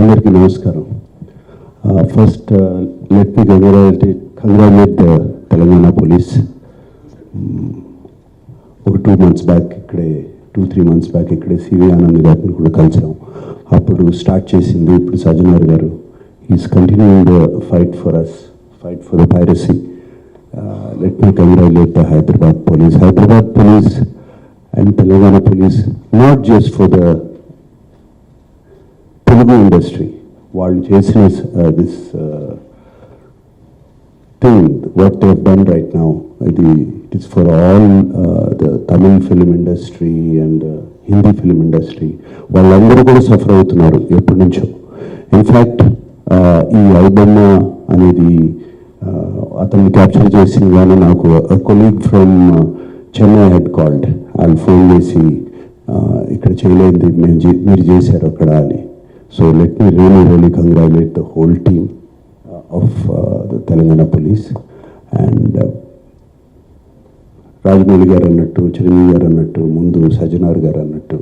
అందరికీ నమస్కారం. First let me congratulate the Telangana police. ఒక 2 months బ్యాక్ ఇక్కడే 2-3 months బ్యాక్ ఇక్కడే సివి ఆనంద్ గారిని కూడా కలిసాం. అప్పుడు స్టార్ట్ చేసింది ఇప్పుడు సజ్జనార్ గారు. Is continuing the fight for us, fight for the piracy. Let me congratulate the Hyderabad police and Telangana police, not just for the Telugu industry. వాళ్ళు చేసిన this thing, what they have done right now, it is for all the Tamil film industry and Hindi film industry. వాళ్ళందరూ కూడా suffer అవుతున్నారు ఎప్పటి నుంచో. In fact ఈ ఐబొమ్మ అనేది అతన్ని క్యాప్చర్ చేసిన కానీ నాకు colleague from Chennai head called. వాళ్ళు ఫోన్ చేసి ఇక్కడ చేయలేదు మీరు చేశారు అక్కడ అని. So let me really congratulate the whole team of the Telangana police. And Rajamouli గారు అన్నట్టు, చిరంజీవి గారు అన్నట్టు, ముందు సజ్జనార్ గారు అన్నట్టు,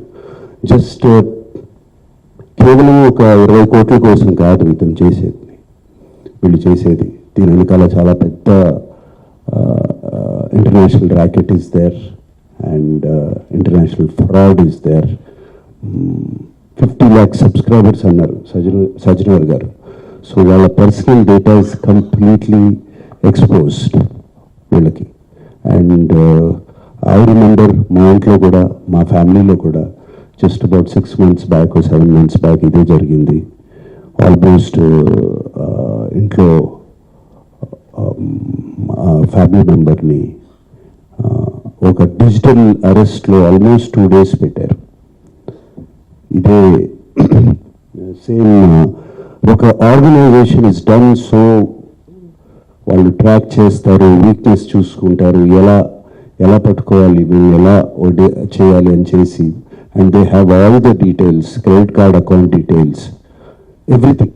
జస్ట్ కేవలం ఒక 20 కోట్ల కోసం కాదు ఇతను చేసేది, వీళ్ళు చేసేది. దీని వెనకాల చాలా పెద్ద international racket is there and international fraud is there. 50 lakh subscribers అన్నారు సజ్జనార్ గారు. సో వాళ్ళ personal data is completely exposed వీళ్ళకి. అండ్ ఐ రిమెంబర్ మా ఇంట్లో కూడా, మా ఫ్యామిలీలో కూడా just about 6 months back, 7 months back ఇదే జరిగింది. ఆల్మోస్ట్ ఇంట్లో ఫ్యామిలీ మెంబర్ని ఒక డిజిటల్ అరెస్ట్లో ఆల్మోస్ట్ 2 days పెట్టారు. ఇదే సేమ్ ఒక ఆర్గనైజేషన్ ఇస్ డన్. సో వాళ్ళు ట్రాక్ చేస్తారు, వీక్నెస్ చూసుకుంటారు, ఎలా పట్టుకోవాలి, మేము ఎలా చేయాలి అని చేసి. And they have all the details, credit card account details, everything.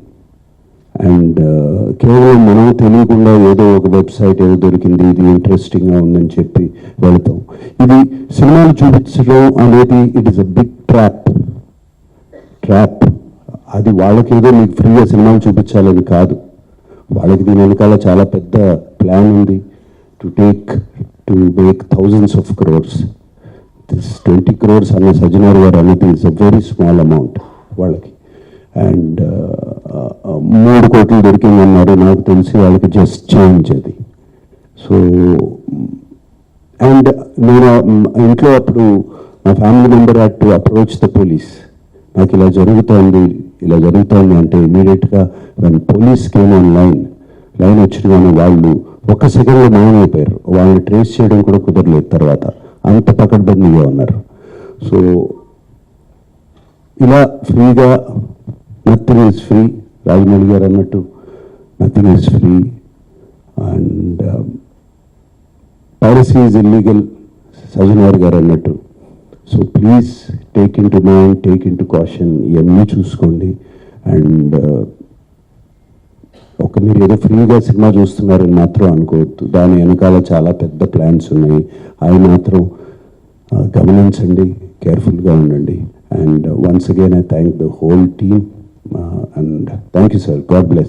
And కేవలం మనం తెలియకుండా ఏదో ఒక వెబ్సైట్ ఏదో దొరికింది, ఇది ఇంట్రెస్టింగ్గా ఉందని చెప్పి వెళతాం. ఇది సినిమాలు చూపించడం అనేది it is a big trap. అది వాళ్ళకి ఏదో మీకు ఫ్రీగా సినిమాలు చూపించాలని కాదు, వాళ్ళకి దీని వెనకాల చాలా పెద్ద ప్లాన్ ఉంది. To make thousands of crores. This 20 crores అన్న సజ్జనార్ గారు అనేది is a very small amount వాళ్ళకి. అండ్ 3 కోట్లు దొరికిందన్నారు, నాకు తెలిసి వాళ్ళకి జస్ట్ చేంజ్ అది. సో అండ్ నేను ఇంట్లో అప్పుడు మా family member had to approach the police. నాకు ఇలా జరుగుతోంది అంటే ఇమీడియట్గా when police came on line వచ్చిన కానీ వాళ్ళు 1 సెకండ్లో మాయమైపోయారు. వాళ్ళని ట్రేస్ చేయడం కూడా కుదరలేదు తర్వాత, అంత పకడ్బందీగా ఉన్నారు. సో ఇలా ఫ్రీగా నథింగ్ ఈజ్ ఫ్రీ. రాజమౌళి గారు అన్నట్టు nothing is free. And piracy is illegal, Sajjanar గారు అన్నట్టు. So please take in to mind, take in to caution, ఇవన్నీ చూసుకోండి. అండ్ మీరు ఏదో ఫ్రీగా సినిమా చూస్తున్నారని మాత్రం అనుకోవద్దు, దాని వెనకాల చాలా పెద్ద ప్లాన్స్ ఉన్నాయి. అవి మాత్రం గమనించండి, కేర్ఫుల్గా ఉండండి. And once again, I thank the whole team and thank you, sir. God bless.